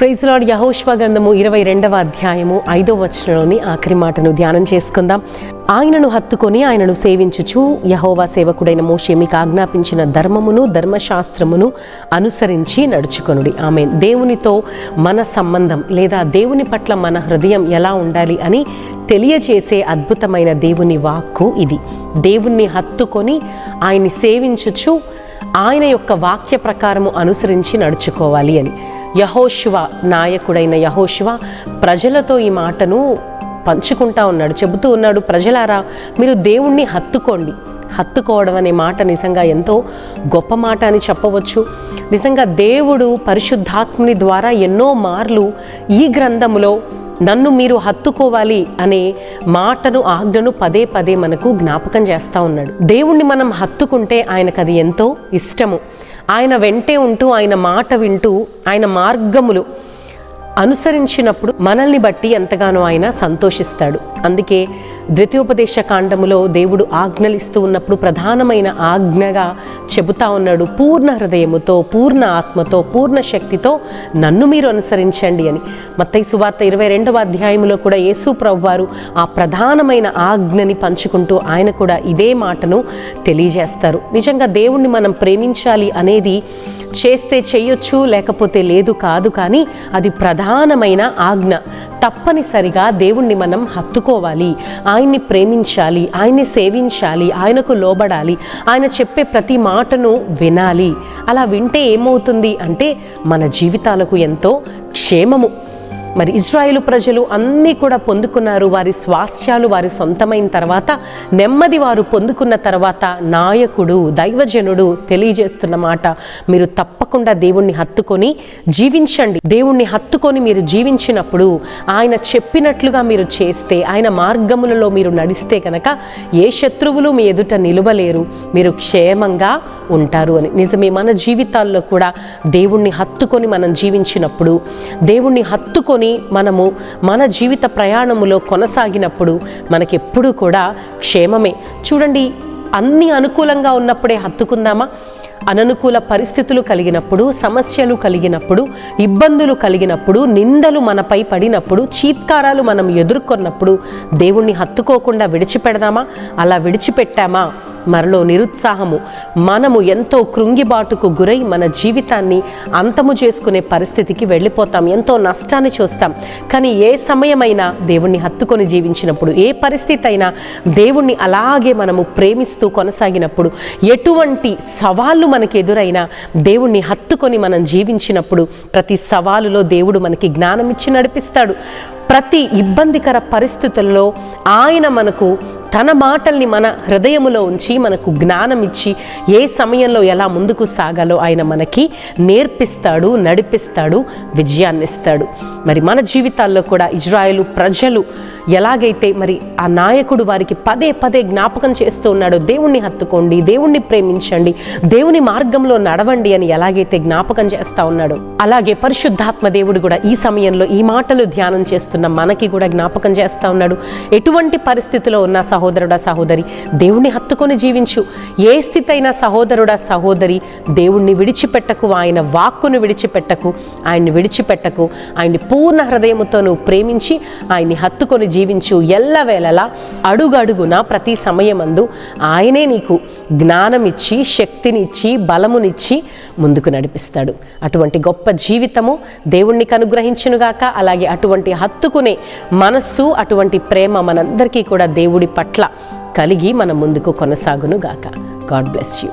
Praise lord. యెహోషువ గ్రంథము 22వ అధ్యాయము 5వ వచనంలోని ఆఖరి మాటను ధ్యానం చేసుకుందాం. ఆయనను హత్తుకొని ఆయనను సేవించుచు యెహోవా సేవకుడైన మోషే మీకు ఆజ్ఞాపించిన ధర్మమును ధర్మశాస్త్రమును అనుసరించి నడుచుకొనుడి. ఆమేన్. దేవునితో మన సంబంధం లేదా దేవుని పట్ల మన హృదయం ఎలా ఉండాలి అని తెలియచేసే అద్భుతమైన దేవుని వాక్కు ఇది. దేవుణ్ణి హత్తుకొని ఆయన్ని సేవించుచు ఆయన యొక్క వాక్య ప్రకారము అనుసరించి నడుచుకోవాలి అని యెహోషువ, నాయకుడైన యెహోషువ ప్రజలతో ఈ మాటను పంచుకుంటా ఉన్నాడు, చెబుతూ ఉన్నాడు, ప్రజలారా మీరు దేవుణ్ణి హత్తుకోండి. హత్తుకోవడం అనే మాట నిజంగా ఎంతో గొప్ప మాట అని చెప్పవచ్చు. నిజంగా దేవుడు పరిశుద్ధాత్ముని ద్వారా ఎన్నో మార్లు ఈ గ్రంథములో నన్ను మీరు హత్తుకోవాలి అనే మాటను, ఆజ్ఞను పదే పదే మనకు జ్ఞాపకం చేస్తూ ఉన్నాడు. దేవుణ్ణి మనం హత్తుకుంటే ఆయనకు అది ఎంతో ఇష్టము. ఆయన వెంటే ఉంటూ, ఆయన మాట వింటూ, ఆయన మార్గములు అనుసరించినప్పుడు మనల్ని బట్టి ఎంతగానో ఆయన సంతోషిస్తాడు. అందుకే ద్వితీయోపదేశ కాండములో దేవుడు ఆజ్ఞలిస్తూ ఉన్నప్పుడు ప్రధానమైన ఆజ్ఞగా చెబుతా ఉన్నాడు, పూర్ణ హృదయముతో, పూర్ణ ఆత్మతో, పూర్ణ శక్తితో నన్ను మీరు అనుసరించండి అని. మత్తయి సువార్త 22వ అధ్యాయంలో కూడా యేసు ప్రభువారు ఆ ప్రధానమైన ఆజ్ఞని పంచుకుంటూ ఆయన కూడా ఇదే మాటను తెలియజేస్తారు. నిజంగా దేవుణ్ణి మనం ప్రేమించాలి అనేది చేస్తే చేయొచ్చు, లేకపోతే లేదు కాదు, కానీ అది ప్రధానమైన ఆజ్ఞ. తప్పనిసరిగా దేవుణ్ణి మనం హత్తుకోవాలి, ఆయన్ని ప్రేమించాలి, ఆయన్ని సేవించాలి, ఆయనకు లోబడాలి, ఆయన చెప్పే ప్రతి మాటను వినాలి. అలా వింటే ఏమవుతుంది అంటే మన జీవితాలకు ఎంతో క్షేమము. మరి ఇజ్రాయేలు ప్రజలు అన్నీ కూడా పొందుకున్నారు. వారి స్వాస్థ్యాలు వారి సొంతమైన తర్వాత, నెమ్మది వారు పొందుకున్న తర్వాత నాయకుడు, దైవజనుడు తెలియజేస్తున్న మాట, మీరు తప్పకుండా దేవుణ్ణి హత్తుకొని జీవించండి. దేవుణ్ణి హత్తుకొని మీరు జీవించినప్పుడు, ఆయన చెప్పినట్లుగా మీరు చేస్తే, ఆయన మార్గములలో మీరు నడిస్తే కనుక ఏ శత్రువులు మీ ఎదుట నిలవలేరు, మీరు క్షేమంగా ఉంటారు అని. నిజమే, మన జీవితాల్లో కూడా దేవుణ్ణి హత్తుకొని మనం జీవించినప్పుడు, దేవుణ్ణి హత్తుకొని మనము మన జీవిత ప్రయాణములో కొనసాగినప్పుడు మనకెప్పుడు కూడా క్షేమమే. చూడండి, అన్ని అనుకూలంగా ఉన్నప్పుడే హత్తుకుందామా? అననుకూల పరిస్థితులు కలిగినప్పుడు, సమస్యలు కలిగినప్పుడు, ఇబ్బందులు కలిగినప్పుడు, నిందలు మనపై పడినప్పుడు, చీత్కారాలు మనం ఎదుర్కొన్నప్పుడు దేవుణ్ణి హత్తుకోకుండా విడిచిపెడదామా? అలా విడిచిపెట్టామా మనలో నిరుత్సాహము, మనము ఎంతో కృంగిబాటుకు గురై మన జీవితాన్ని అంతము చేసుకునే పరిస్థితికి వెళ్ళిపోతాం, ఎంతో నష్టాన్ని చూస్తాం. కానీ ఏ సమయమైనా దేవుణ్ణి హత్తుకొని జీవించినప్పుడు, ఏ పరిస్థితి అయినా దేవుణ్ణి అలాగే మనము ప్రేమిస్తూ కొనసాగినప్పుడు, ఎటువంటి సవాళ్ళు మనకి ఎదురైనా దేవుణ్ణి హత్తుకొని మనం జీవించినప్పుడు ప్రతి సవాలులో దేవుడు మనకి జ్ఞానం ఇచ్చి నడిపిస్తాడు. ప్రతి ఇబ్బందికర పరిస్థితుల్లో ఆయన మనకు తన మాటల్ని మన హృదయములో ఉంచి మనకు జ్ఞానం ఇచ్చి ఏ సమయంలో ఎలా ముందుకు సాగాలో ఆయన మనకి నేర్పిస్తాడు, నడిపిస్తాడు, విజయాన్ని ఇస్తాడు. మరి మన జీవితాల్లో కూడా ఇజ్రాయేలు ప్రజలు ఎలాగైతే మరి ఆ నాయకుడు వారికి పదే పదే జ్ఞాపకం చేస్తూ ఉన్నాడో, దేవుణ్ణి హత్తుకోండి, దేవుణ్ణి ప్రేమించండి, దేవుని మార్గంలో నడవండి అని ఎలాగైతే జ్ఞాపకం చేస్తూ ఉన్నాడో, అలాగే పరిశుద్ధాత్మ దేవుడు కూడా ఈ సమయంలో ఈ మాటలు ధ్యానం చేస్తున్న మనకి కూడా జ్ఞాపకం చేస్తూ ఉన్నాడు. ఎటువంటి పరిస్థితిలో ఉన్న సహోదరుడా, సహోదరి, దేవుణ్ణి హత్తుకొని జీవించు. ఏ స్థితి అయినా సహోదరుడా, సహోదరి, దేవుణ్ణి విడిచిపెట్టకు, ఆయన వాక్కును విడిచిపెట్టకు, ఆయన్ని విడిచిపెట్టకు. ఆయన్ని పూర్ణ హృదయముతో నువ్వు ప్రేమించి ఆయన్ని హత్తుకొని జీవించు. ఎల్లవేళలా అడుగడుగునా ప్రతి సమయమందు ఆయనే నీకు జ్ఞానం ఇచ్చి, శక్తినిచ్చి, బలమునిచ్చి ముందుకు నడిపిస్తాడు. అటువంటి గొప్ప జీవితము దేవుణ్ణికి అనుగ్రహించునుగాక. అలాగే అటువంటి హత్తుకునే మనస్సు, అటువంటి ప్రేమ మనందరికీ కూడా దేవుడి పట్ల కలిగి మనం ముందుకు కొనసాగునుగాక. God bless you.